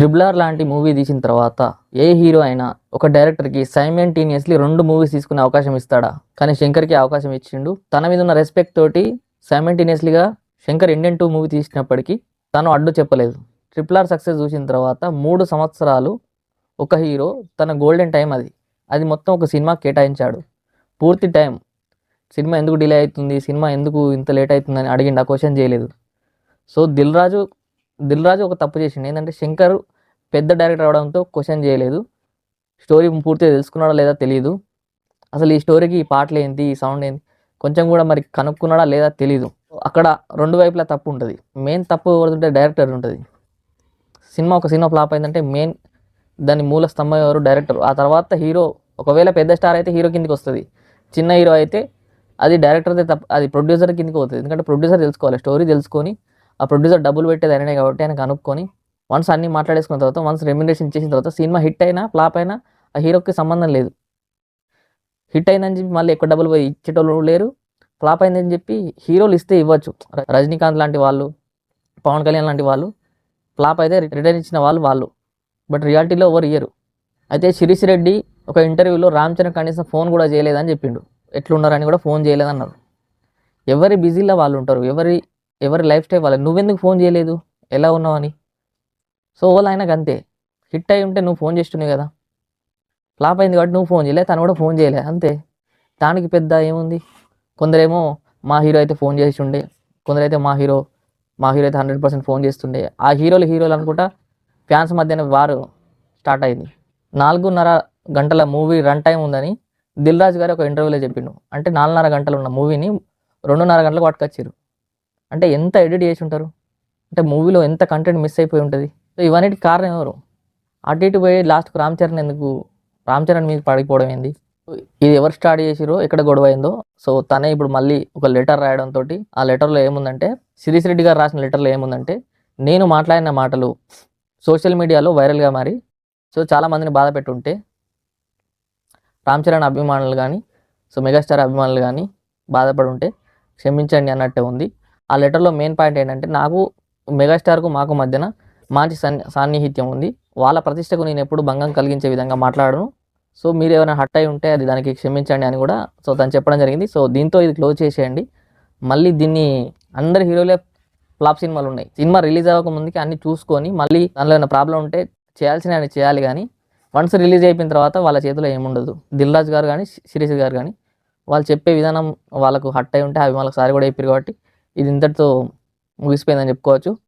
'Triple R' లాంటి movie తీసిన తర్వాత ఏ హీరో అయినా ఒక డైరెక్టర్‌కి సైమల్టేనియస్‌లీ 2 మూవీస్ తీసుకునే అవకాశం ఇస్తాడా? కానీ శంకర్‌కి అవకాశం ఇచ్చిండు. తన మీద ఉన్న రెస్పెక్ట్ తోటి సైమల్టేనియస్‌లీగా శంకర్ ఇండియన్ 2 మూవీ తీసినప్పటికీ తను అడ్డు చెప్పలేదు. 'ట్రిపుల్ ఆర్' సక్సెస్ చూసిన తర్వాత 3 సంవత్సరాలు ఒక హీరో తన గోల్డెన్ టైం అది. అది మొత్తం ఒక సినిమాకి కేటాయించాడు. పూర్తి టైం సినిమా ఎందుకు డిలే అవుతుంది? సినిమా ఎందుకు ఇంత లేట్ అవుతుందని అడిగిండు. ఆ క్వశ్చన్ చేయలేదు. సో దిల్ రాజు ఒక తప్పు చేసిండు. ఏంటంటే శంకర్ పెద్ద డైరెక్టర్ అవడంతో క్వశ్చన్ చేయలేదు. స్టోరీ పూర్తిగా తెలుసుకున్నాడా లేదా తెలియదు. అసలు ఈ స్టోరీకి ఈ పాటలు ఏంటి, ఈ సౌండ్ ఏంటి కొంచెం కూడా మరి కనుక్కున్నాడా లేదా తెలీదు. అక్కడ రెండు వైపులా తప్పు ఉంటుంది. మెయిన్ తప్పు ఎవరుంటే డైరెక్టర్ ఉంటుంది. ఒక సినిమా ఫ్లాప్ అయిందంటే మెయిన్ దాని మూల స్తంభం ఎవరు? డైరెక్టర్. ఆ తర్వాత హీరో. ఒకవేళ పెద్ద స్టార్ అయితే హీరో కిందికి వస్తుంది. చిన్న హీరో అయితే అది డైరెక్టర్దే తప్పు, అది ప్రొడ్యూసర్ కిందికి పోతుంది. ఎందుకంటే ప్రొడ్యూసర్ తెలుసుకోవాలి, స్టోరీ తెలుసుకొని ఆ ప్రొడ్యూసర్ డబ్బులు పెట్టేది అయినాయి కాబట్టి ఆయన కనుక్కొని వన్స్ అన్నీ మాట్లాడేసుకున్న తర్వాత వన్స్ రెమ్యునరేషన్ ఇచ్చేసిన తర్వాత సినిమా హిట్ అయినా ఫ్లాప్ అయినా ఆ హీరోకి సంబంధం లేదు. హిట్ అయిందని చెప్పి మళ్ళీ ఎక్కువ డబ్బులు పోయి ఇచ్చేటోళ్ళు లేరు. ఫ్లాప్ అయిందని చెప్పి హీరోలు ఇస్తే ఇవ్వచ్చు. రజనీకాంత్ లాంటి వాళ్ళు, పవన్ కళ్యాణ్ లాంటి వాళ్ళు ఫ్లాప్ అయితే రిటర్న్ ఇచ్చిన వాళ్ళు. బట్ రియాలిటీలో ఎవరు ఇయ్యరు. అయితే శిరీష్ రెడ్డి ఒక ఇంటర్వ్యూలో రామ్ చరణ్ కనీసం ఫోన్ కూడా చేయలేదని చెప్పిండు. ఎట్లున్నారని కూడా ఫోన్ చేయలేదన్నారు. ఎవరి బిజీలో వాళ్ళు ఉంటారు. ఎవరి లైఫ్ స్టైల్ వాళ్ళు. నువ్వెందుకు ఫోన్ చేయలేదు, ఎలా ఉన్నావని? సో వాళ్ళు ఆయనకు అంతే. హిట్ అయి ఉంటే నువ్వు ఫోన్ చేస్తున్నావు కదా. ఫ్లాప్ అయింది కాబట్టి నువ్వు ఫోన్ చేయలే, తను కూడా ఫోన్ చేయలే, అంతే. దానికి పెద్ద ఏముంది? కొందరేమో మా హీరో అయితే ఫోన్ చేసి ఉండే, కొందరైతే మా హీరో అయితే 100% ఫోన్ చేస్తుండే. ఆ హీరోలు అనుకుంటా ఫ్యాన్స్ మధ్యన వారు స్టార్ట్ అయింది. 4.5 గంటల మూవీ రన్ టైం ఉందని దిల్ రాజు గారు ఒక ఇంటర్వ్యూలో చెప్పిండు. అంటే 4.5 గంటలు ఉన్న మూవీని 2.5 గంటలకు పట్టుకొచ్చారు. అంటే ఎంత ఎడిట్ చేసి ఉంటారు, అంటే మూవీలో ఎంత కంటెంట్ మిస్ అయిపోయి ఉంటుంది. సో ఇవన్నిటికి కారణం ఎవరు? అటు ఇటు పోయి లాస్ట్కు రామ్ చరణ్ మీద పడిపోవడం ఏంది? ఇది ఎవరు స్టార్ట్ చేసిరో, ఎక్కడ గొడవ అయిందో. సో తనే ఇప్పుడు మళ్ళీ ఒక లెటర్ రాయడంతో ఆ లెటర్లో ఏముందంటే, శిరీష్ రెడ్డి గారు రాసిన లెటర్లో ఏముందంటే, నేను మాట్లాడిన మాటలు సోషల్ మీడియాలో వైరల్గా మారి సో చాలామందిని బాధ పెట్టుంటే రామ్ చరణ్ అభిమానులు కానీ, సో మెగాస్టార్ అభిమానులు కానీ బాధపడి ఉంటే క్షమించండి అన్నట్టే ఉంది. ఆ లెటర్లో మెయిన్ పాయింట్ ఏంటంటే, నాకు మెగాస్టార్కు మాకు మధ్యన మంచి సాన్నిహిత్యం ఉంది. వాళ్ళ ప్రతిష్టకు నేను ఎప్పుడు భంగం కలిగించే విధంగా మాట్లాడను. సో మీరు ఏమైనా హట్ అయి ఉంటే అది దానికి క్షమించండి అని కూడా సో తను చెప్పడం జరిగింది. సో దీంతో ఇది క్లోజ్ చేసేయండి. మళ్ళీ దీన్ని అందరి హీరోలే ఫ్లాప్ సినిమాలు ఉన్నాయి. సినిమా రిలీజ్ అవ్వక ముందుకి అన్ని చూసుకొని మళ్ళీ దానిలో ఏమైనా ప్రాబ్లం ఉంటే చేయాల్సిన చేయాలి. కానీ వన్స్ రిలీజ్ అయిపోయిన తర్వాత వాళ్ళ చేతిలో ఏముండదు. దిల్ రాజు గారు కానీ, శిరీష్ గారు కానీ వాళ్ళు చెప్పే విధానం వాళ్ళకు హట్ అయి ఉంటే అవి వాళ్ళకి సారి కూడా చెప్పారు కాబట్టి ఇది ఇంతటితో ముగిసిపోయిందని చెప్పుకోవచ్చు.